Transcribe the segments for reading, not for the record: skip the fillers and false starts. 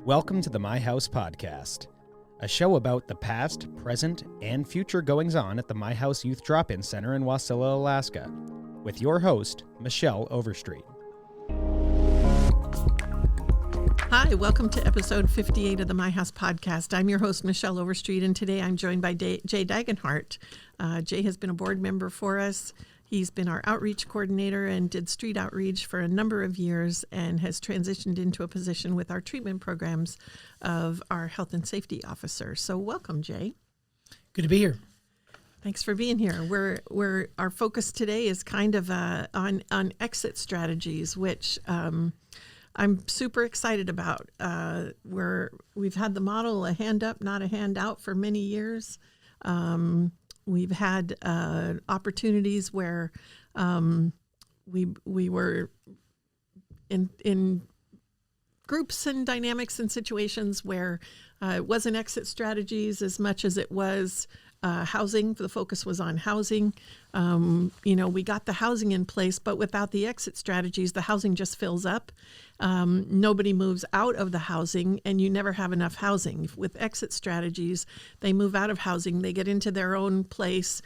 Welcome to the My House Podcast, a show about the past, present, and future goings-on at the My House Youth Drop-In Center in Wasilla, Alaska, with your host, Michelle Overstreet. Hi, welcome to episode 58 of the My House Podcast. I'm your host, Michelle Overstreet, and today I'm joined by Jay Dagenhart. Jay has been a board member for us. He's been our outreach coordinator and did street outreach for a number of years and has transitioned into a position with our treatment programs of our health and safety officer. So welcome, Jay. Good to be here. Thanks for being here. Our focus today is kind of on exit strategies, which I'm super excited about. We've had the model, a hand up, not a hand out, for many years. We've had opportunities where we were in groups and dynamics and situations where it wasn't exit strategies as much as it was housing. The focus was on housing. We got the housing in place, but without the exit strategies, the housing just fills up. Nobody moves out of the housing, and you never have enough housing. With exit strategies, they move out of housing, they get into their own place,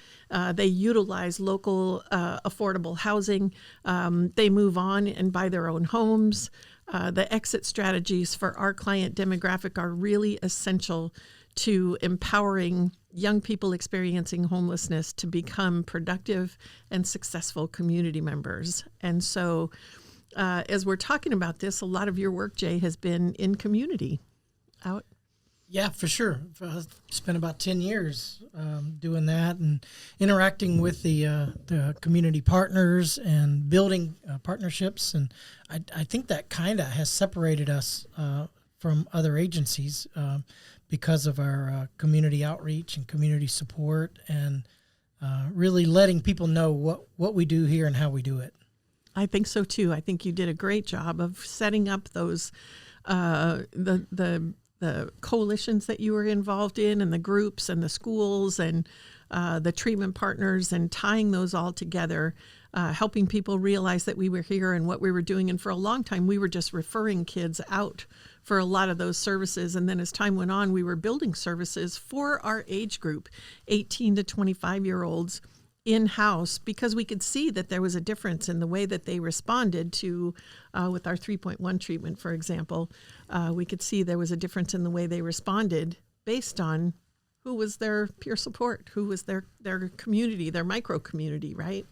they utilize local affordable housing, they move on and buy their own homes. The exit strategies for our client demographic are really essential to empowering young people experiencing homelessness to become productive and successful community members. And so as we're talking about this, a lot of your work, Jay, has been in community out. Yeah, for sure. I spent about 10 years doing that and interacting with the community partners and building partnerships. And I think that kind of has separated us from other agencies because of our community outreach and community support and really letting people know what we do here and how we do it. I think so too. I think you did a great job of setting up those the coalitions that you were involved in, and the groups and the schools and the treatment partners, and tying those all together, helping people realize that we were here and what we were doing. And for a long time, we were just referring kids out for a lot of those services. And then as time went on, we were building services for our age group, 18 to 25-year-olds, in-house, because we could see that there was a difference in the way that they responded to, with our 3.1 treatment, for example, we could see there was a difference in the way they responded based on who was their peer support, who was their community, their micro-community, right?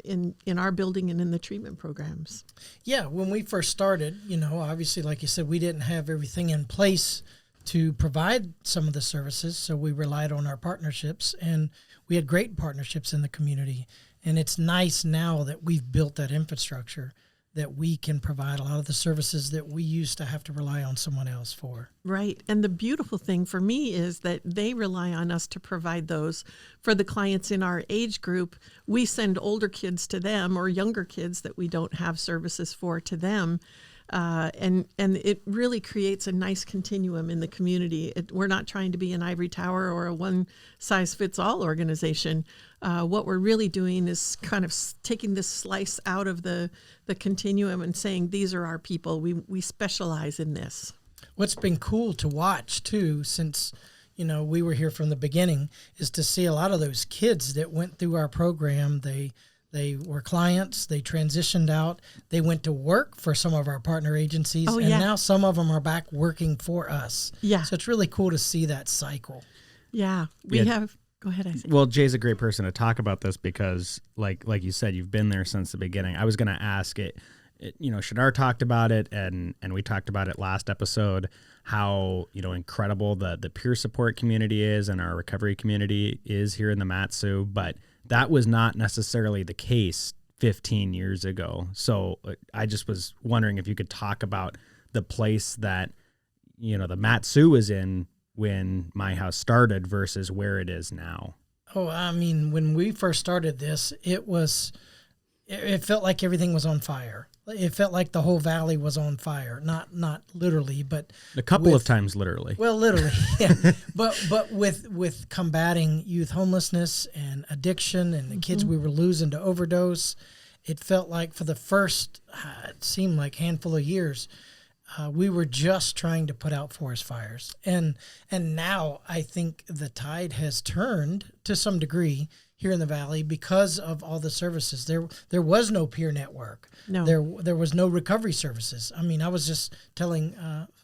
In our building and in the treatment programs. Yeah, when we first started, obviously, like you said, we didn't have everything in place to provide some of the services, so we relied on our partnerships, and we had great partnerships in the community. And it's nice now that we've built that infrastructure that we can provide a lot of the services that we used to have to rely on someone else for. Right. And the beautiful thing for me is that they rely on us to provide those for the clients in our age group. We send older kids to them, or younger kids that we don't have services for, to them. And it really creates a nice continuum in the community. We're not trying to be an ivory tower or a one-size-fits-all organization. What we're really doing is kind of taking this slice out of the continuum and saying, these are our people. We specialize in this. What's been cool to watch, too, since we were here from the beginning, is to see a lot of those kids that went through our program. They were clients, they transitioned out, they went to work for some of our partner agencies, and now some of them are back working for us. Yeah. So it's really cool to see that cycle. Yeah. We have, go ahead, Isaac. Well, Jay's a great person to talk about this because, like you said, you've been there since the beginning. I was going to ask it, Shadar talked about it, and we talked about it last episode, how, incredible the peer support community is and our recovery community is here in the Mat-Su, but that was not necessarily the case 15 years ago. So I just was wondering if you could talk about the place that, the Mat-Su was in when My House started versus where it is now. Oh, I mean, when we first started this, it felt like everything was on fire. It felt like the whole valley was on fire. Not literally, but a couple of times literally. Well, literally, yeah. but with combating youth homelessness and addiction and the kids we were losing to overdose, it felt like for the first, it seemed like handful of years, we were just trying to put out forest fires, and now I think the tide has turned to some degree here in the valley because of all the services. There was no peer network. No. There was no recovery services. I mean, I was just telling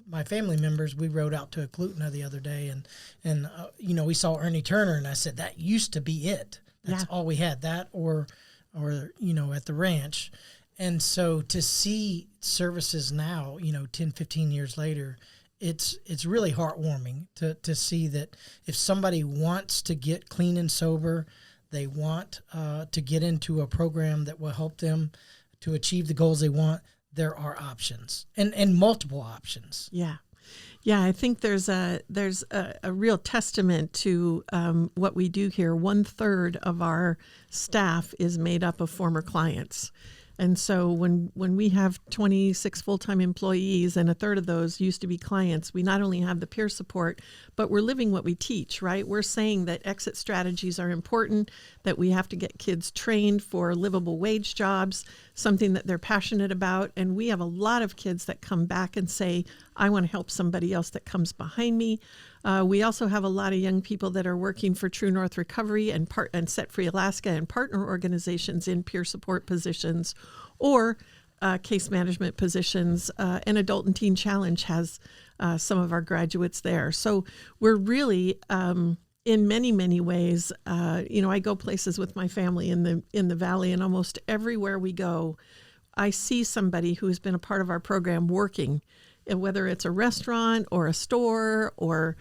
my family members, we rode out to Eklutna the other day, and we saw Ernie Turner, and I said that used to be it. That's all we had, that or at the ranch. And so to see services now, 10, 15 years later, it's really heartwarming to see that if somebody wants to get clean and sober, they want to get into a program that will help them to achieve the goals they want, there are options and multiple options. Yeah. Yeah, I think there's a real testament to what we do here. 1/3 of our staff is made up of former clients. And so when we have 26 full-time employees and 1/3 of those used to be clients, we not only have the peer support, but we're living what we teach, right? We're saying that exit strategies are important, that we have to get kids trained for livable wage jobs, something that they're passionate about. And we have a lot of kids that come back and say, I want to help somebody else that comes behind me. We also have a lot of young people that are working for True North Recovery and Set Free Alaska and partner organizations in peer support positions or case management positions. And Adult and Teen Challenge has some of our graduates there. So we're really, in many, many ways, I go places with my family in the Valley, and almost everywhere we go, I see somebody who has been a part of our program working, and whether it's a restaurant or a store or,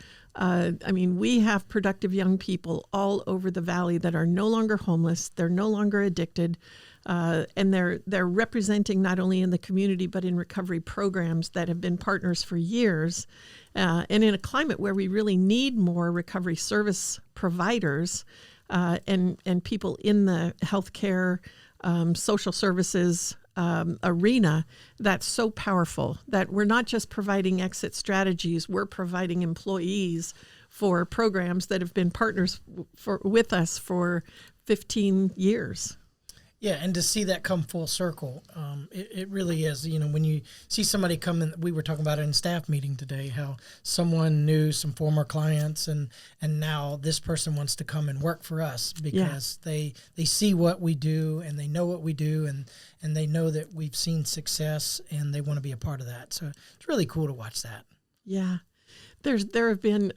we have productive young people all over the Valley that are no longer homeless. They're no longer addicted. And they're representing not only in the community, but in recovery programs that have been partners for years. And in a climate where we really need more recovery service providers and people in the healthcare, social services arena, that's so powerful that we're not just providing exit strategies, we're providing employees for programs that have been partners with us for 15 years. Yeah, and to see that come full circle, it really is. When you see somebody come in, we were talking about it in staff meeting today, how someone knew some former clients, and now this person wants to come and work for us because they see what we do and they know what we do and they know that we've seen success and they want to be a part of that. So it's really cool to watch that. Yeah, there have been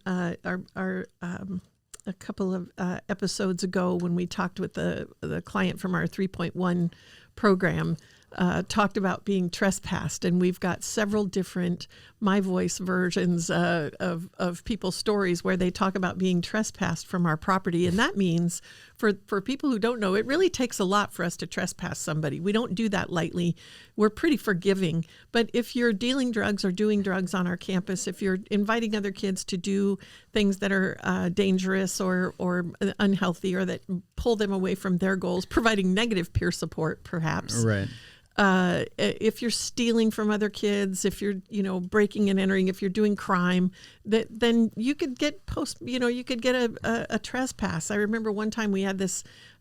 a couple of episodes ago when we talked with the client from our 3.1 program, talked about being trespassed. And we've got several different My Voice versions of people's stories where they talk about being trespassed from our property. And that means, for people who don't know, it really takes a lot for us to trespass somebody. We don't do that lightly. We're pretty forgiving. But if you're dealing drugs or doing drugs on our campus, if you're inviting other kids to do things that are dangerous or unhealthy or that pull them away from their goals, providing negative peer support, perhaps. Right. If you're stealing from other kids, if you're, breaking and entering, if you're doing crime, then you could get a trespass. I remember one time we had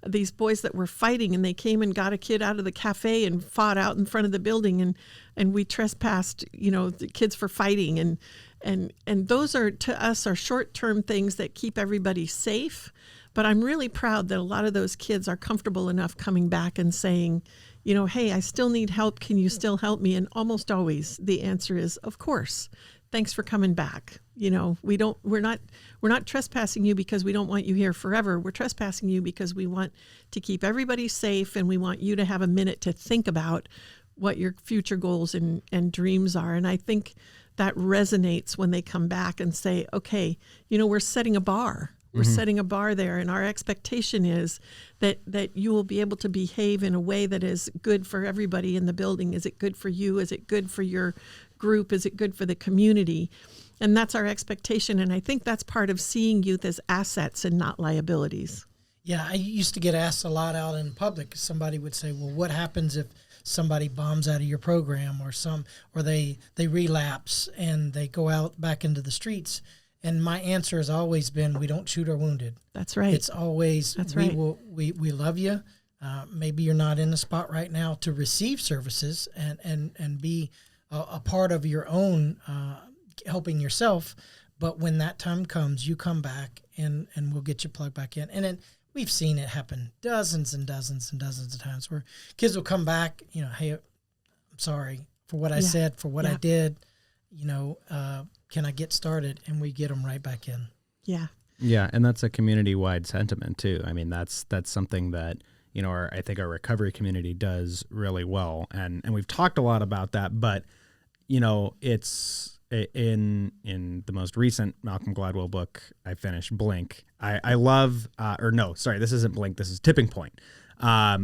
these boys that were fighting, and they came and got a kid out of the cafe and fought out in front of the building, and we trespassed, the kids for fighting, and those are, to us, are short-term things that keep everybody safe. But I'm really proud that a lot of those kids are comfortable enough coming back and saying, hey, I still need help. Can you still help me? And almost always the answer is, of course. Thanks for coming back. We're not trespassing you because we don't want you here forever. We're trespassing you because we want to keep everybody safe, and we want you to have a minute to think about what your future goals and dreams are. And I think that resonates when they come back and say, okay, we're setting a bar. We're setting a bar there, and our expectation is that you will be able to behave in a way that is good for everybody in the building. Is it good for you? Is it good for your group? Is it good for the community? And that's our expectation, and I think that's part of seeing youth as assets and not liabilities. Yeah, I used to get asked a lot out in public. Somebody would say, well, what happens if somebody bombs out of your program or they relapse and they go out back into the streets? And my answer has always been, we don't shoot our wounded. That's right. It's always, That's we right. we love you. Maybe you're not in a spot right now to receive services and be a part of your own helping yourself. But when that time comes, you come back and we'll get you plugged back in. And then we've seen it happen dozens and dozens and dozens of times where kids will come back, hey, I'm sorry for what I said, for what I did, can I get started? And we get them right back in. Yeah. Yeah. And that's a community-wide sentiment too. I mean, that's something that, I think our recovery community does really well. And we've talked a lot about that, but, it's in the most recent Malcolm Gladwell book I finished, Blink. I love, this isn't Blink. This is Tipping Point. I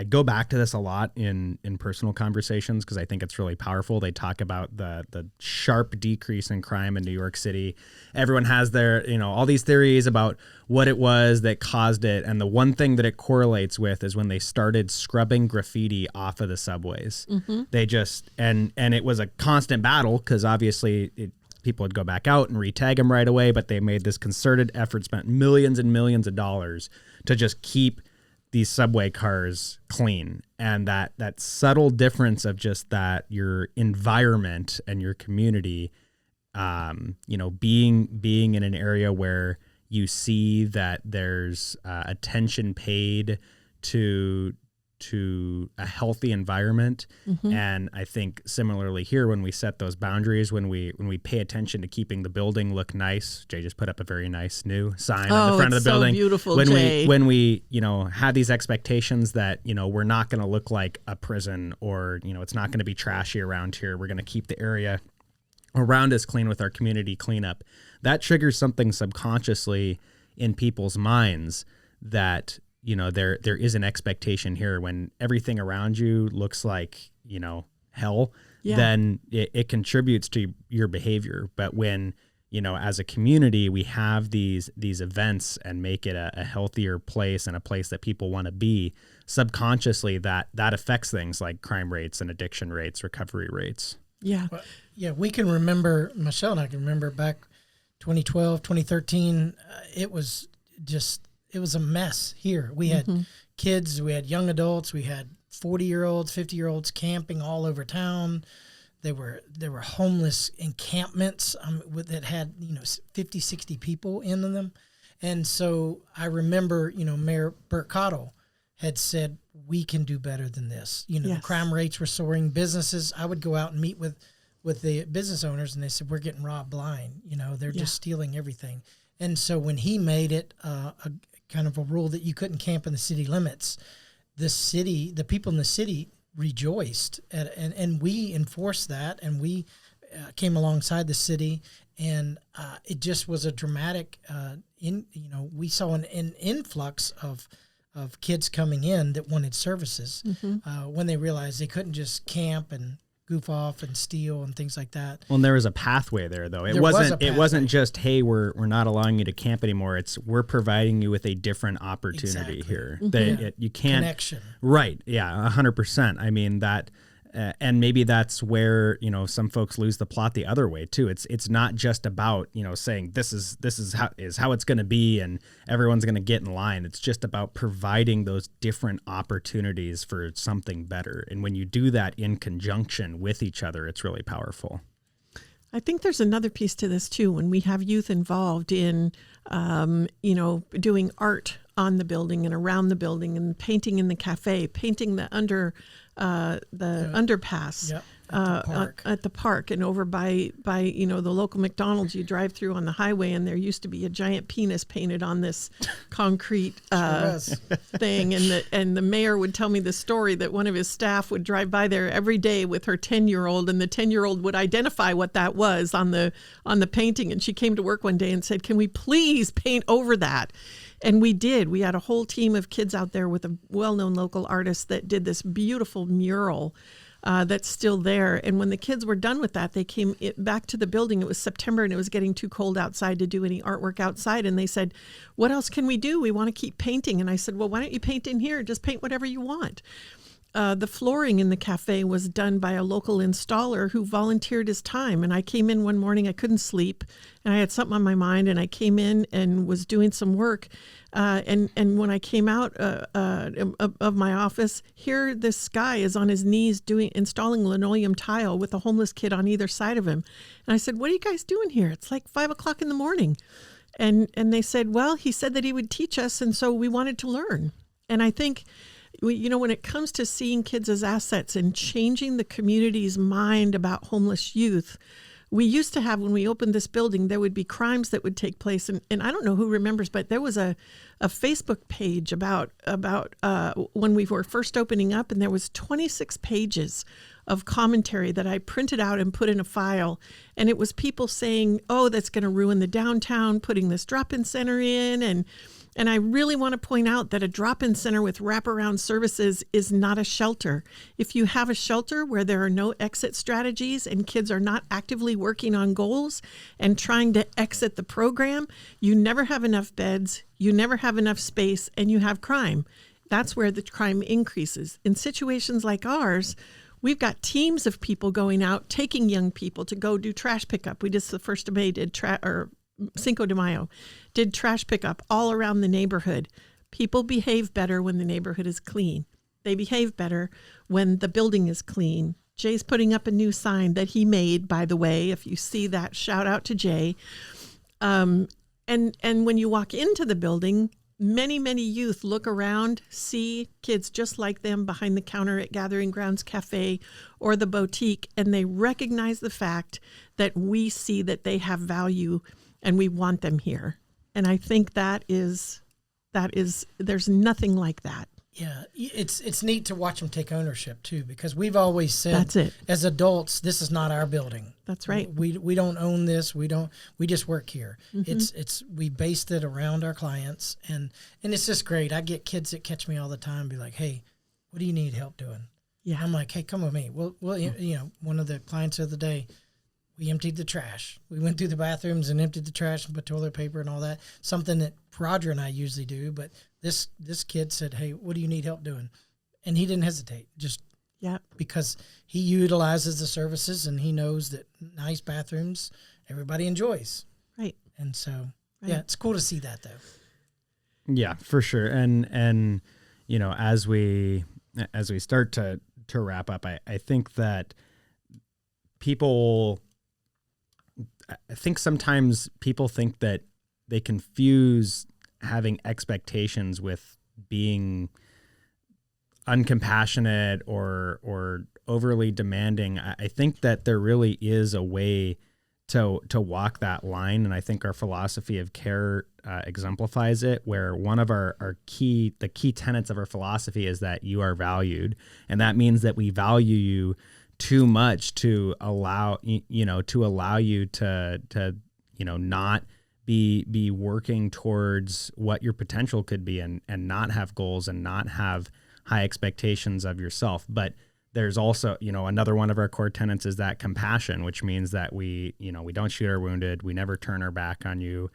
go back to this a lot in personal conversations because I think it's really powerful. They talk about the sharp decrease in crime in New York City. Everyone has their, all these theories about what it was that caused it. And the one thing that it correlates with is when they started scrubbing graffiti off of the subways. Mm-hmm. They just, and it was a constant battle because obviously people would go back out and retag them right away, but they made this concerted effort, spent millions and millions of dollars to just keep these subway cars clean. And that subtle difference of just that your environment and your community, being in an area where you see that there's attention paid to a healthy environment. Mm-hmm. And I think similarly here, when we set those boundaries, when we pay attention to keeping the building look nice, Jay just put up a very nice new sign on the front of the building. So beautiful, Jay. When we have these expectations that, we're not going to look like a prison or, it's not going to be trashy around here. We're going to keep the area around us clean with our community cleanup. That triggers something subconsciously in people's minds that, there is an expectation here when everything around you looks like, hell, then it contributes to your behavior. But when, as a community, we have these events and make it a healthier place and a place that people want to be, subconsciously that affects things like crime rates and addiction rates, recovery rates. Yeah. Well, we can remember, Michelle and I can remember back 2012, 2013, it was a mess here. We had kids, we had young adults, we had 40-year-olds, 50-year-olds camping all over town. There were homeless encampments that had 50, 60 people in them. And so I remember, Mayor Burt Cottle had said, we can do better than this. The crime rates were soaring. Businesses, I would go out and meet with the business owners, and they said, we're getting robbed blind. They're just stealing everything. And so when he made it a kind of a rule that you couldn't camp in the city limits, the people in the city rejoiced, and we enforced that, and we came alongside the city, and it just was a dramatic. We saw an influx of kids coming in that wanted services when they realized they couldn't just camp and goof off and steal and things like that. Well, and there was a pathway there, though. It wasn't just, hey, we're not allowing you to camp anymore. It's we're providing you with a different opportunity here. Mm-hmm. You can't connection. Right. Yeah, 100%. I mean that. And maybe that's where, some folks lose the plot the other way too. It's not just about, saying this is how it's going to be and everyone's going to get in line. It's just about providing those different opportunities for something better. And when you do that in conjunction with each other, it's really powerful. I think there's another piece to this too. When we have youth involved in, doing art on the building and around the building and painting in the cafe, painting the underpass at the park and over by the local McDonald's you drive through on the highway, and there used to be a giant penis painted on this concrete thing, and the mayor would tell me the story that one of his staff would drive by there every day with her 10-year-old, and the 10-year-old would identify what that was on the painting, and she came to work one day and said, "Can we please paint over that?" And we did. We had a whole team of kids out there with a well-known local artist that did this beautiful mural that's still there. And when the kids were done with that, they came back to the building. It was September and it was getting too cold outside to do any artwork outside. And they said, "What else can we do? We want to keep painting." And I said, "Well, why don't you paint in here? Just paint whatever you want." the flooring in the cafe was done by a local installer who volunteered his time. And I came in one morning, I couldn't sleep, and I had something on my mind, and I came in and was doing some work. And when I came out of my office, here this guy is on his knees installing linoleum tile with a homeless kid on either side of him. And I said, "What are you guys doing here? It's like 5:00 in the morning." And they said, "Well, he said that he would teach us, and so we wanted to learn." And I think, when it comes to seeing kids as assets and changing the community's mind about homeless youth, we used to have, when we opened this building, there would be crimes that would take place. And I don't know who remembers, but there was a Facebook page about when we were first opening up, and there was 26 pages of commentary that I printed out and put in a file. And it was people saying, "Oh, that's going to ruin the downtown, putting this drop-in center in." And I really want to point out that a drop-in center with wraparound services is not a shelter. If you have a shelter where there are no exit strategies and kids are not actively working on goals and trying to exit the program, you never have enough beds, you never have enough space, and you have crime. That's where the crime increases. In situations like ours, we've got teams of people going out, taking young people to go do trash pickup. We just, the 1st of May, did Cinco de Mayo, did trash pickup all around the neighborhood. People behave better when the neighborhood is clean. They behave better when the building is clean. Jay's putting up a new sign that he made, by the way. If you see that, shout out to Jay. And when you walk into the building, many youth look around, see kids just like them behind the counter at Gathering Grounds Cafe or the boutique, and they recognize the fact that we see that they have value and we want them here. And I think that is there's nothing like that. Yeah, it's neat to watch them take ownership too, because we've always said, that's it. As adults, this is not our building. That's right. We don't own this. We just work here. Mm-hmm. We based it around our clients, and it's just great. I get kids that catch me all the time, be like, "Hey, what do you need help doing?" Yeah, I'm like, "Hey, come with me." Well, one of the clients of the day, we emptied the trash. We went through the bathrooms and emptied the trash and put toilet paper and all that. Something that Roger and I usually do, but this kid said, "Hey, what do you need help doing?" And he didn't hesitate, just because he utilizes the services and he knows that nice bathrooms everybody enjoys. Right. And so, yeah, it's cool to see that though. Yeah, for sure. And as we start to wrap up, I think that sometimes people think that they confuse having expectations with being uncompassionate or overly demanding. I think that there really is a way to walk that line, and I think our philosophy of care exemplifies it, where one of the key tenets of our philosophy is that you are valued, and that means that we value you too much to allow you to not be working towards what your potential could be, and not have goals and not have high expectations of yourself. But there's also, another one of our core tenets is that compassion, which means that we don't shoot our wounded. We never turn our back on you.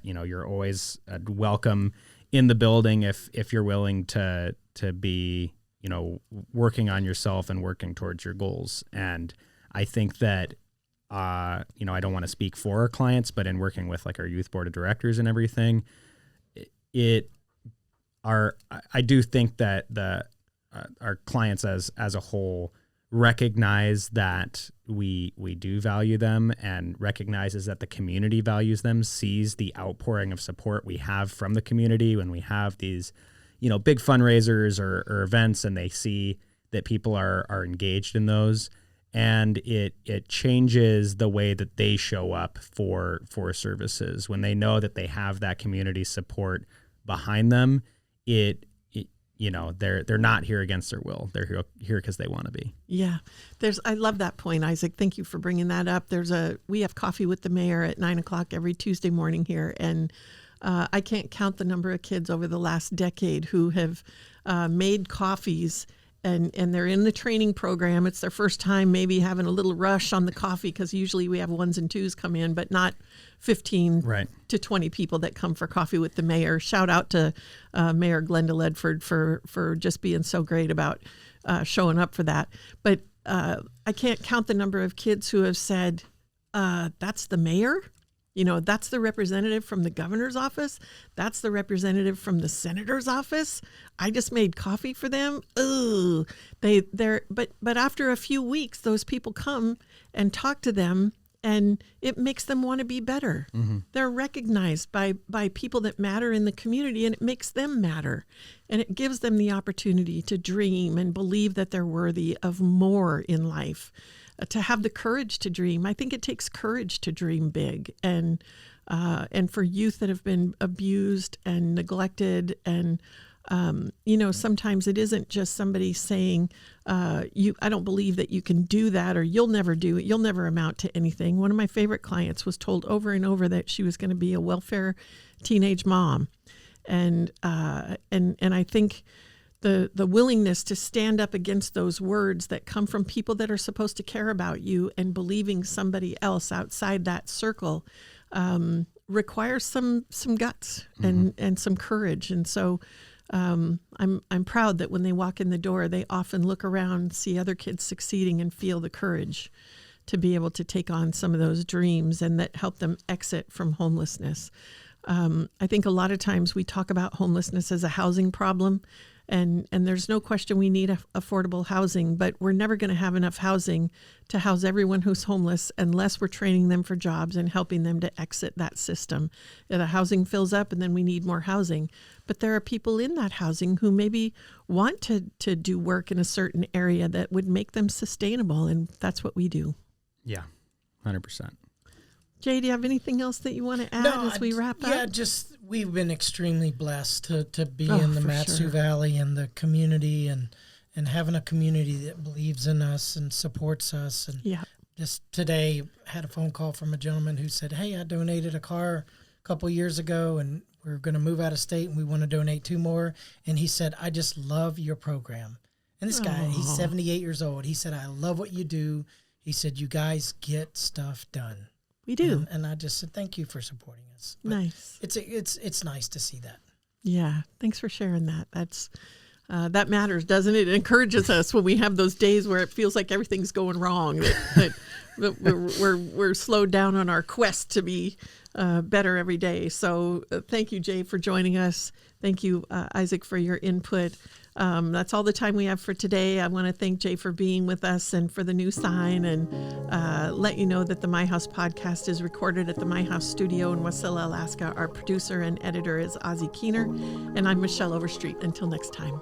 You're always welcome in the building if you're willing to be, working on yourself and working towards your goals. And I think that, I don't want to speak for our clients, but in working with like our youth board of directors and everything, I do think that our clients as a whole recognize that we do value them, and recognizes that the community values them, sees the outpouring of support we have from the community when we have these, big fundraisers or events, and they see that people are engaged in those, and it changes the way that they show up for services when they know that they have that community support behind them. They're not here against their will. They're here because they want to be. Yeah. I love that point, Isaac. Thank you for bringing that up. We have coffee with the mayor at 9:00 every Tuesday morning here. And I can't count the number of kids over the last decade who have made coffees, and they're in the training program. It's their first time maybe having a little rush on the coffee, because usually we have 1s and 2s come in, but not 15 to 20 people that come for coffee with the mayor. Shout out to Mayor Glenda Ledford for just being so great about showing up for that. But I can't count the number of kids who have said, that's the mayor? That's the representative from the governor's office. That's the representative from the senator's office. I just made coffee for them. Ugh. But after a few weeks, those people come and talk to them, and it makes them want to be better. Mm-hmm. They're recognized by people that matter in the community, and it makes them matter. And it gives them the opportunity to dream and believe that they're worthy of more in life. To have the courage to dream. I think it takes courage to dream big, and for youth that have been abused and neglected, and sometimes it isn't just somebody saying, I don't believe that you can do that, or you'll never do it. You'll never amount to anything. One of my favorite clients was told over and over that she was going to be a welfare teenage mom, and I think the willingness to stand up against those words that come from people that are supposed to care about you, and believing somebody else outside that circle requires some guts and some courage. And so I'm proud that when they walk in the door, they often look around, see other kids succeeding, and feel the courage to be able to take on some of those dreams, and that help them exit from homelessness. I think a lot of times we talk about homelessness as a housing problem. And there's no question we need affordable housing, but we're never going to have enough housing to house everyone who's homeless unless we're training them for jobs and helping them to exit that system. The housing fills up, and then we need more housing. But there are people in that housing who maybe want to do work in a certain area that would make them sustainable, and that's what we do. Yeah, 100%. Jay, do you have anything else that you want to add as we wrap up? Yeah, just we've been extremely blessed to be in the Mat-Su Valley and the community, and having a community that believes in us and supports us. And just today had a phone call from a gentleman who said, hey, I donated a car a couple years ago, and we're going to move out of state, and we want to donate 2 more. And he said, I just love your program. And this guy, he's 78 years old. He said, I love what you do. He said, you guys get stuff done. We do. And I just said, thank you for supporting us. But nice. It's nice to see that. Yeah. Thanks for sharing that. That's, that matters, doesn't it? It encourages us when we have those days where it feels like everything's going wrong, that we're slowed down on our quest to be better every day. So thank you, Jay, for joining us. Thank you, Isaac, for your input. That's all the time we have for today. I want to thank Jay for being with us and for the new sign, and let you know that the My House podcast is recorded at the My House studio in Wasilla, Alaska. Our producer and editor is Ozzie Keener, and I'm Michelle Overstreet. Until next time.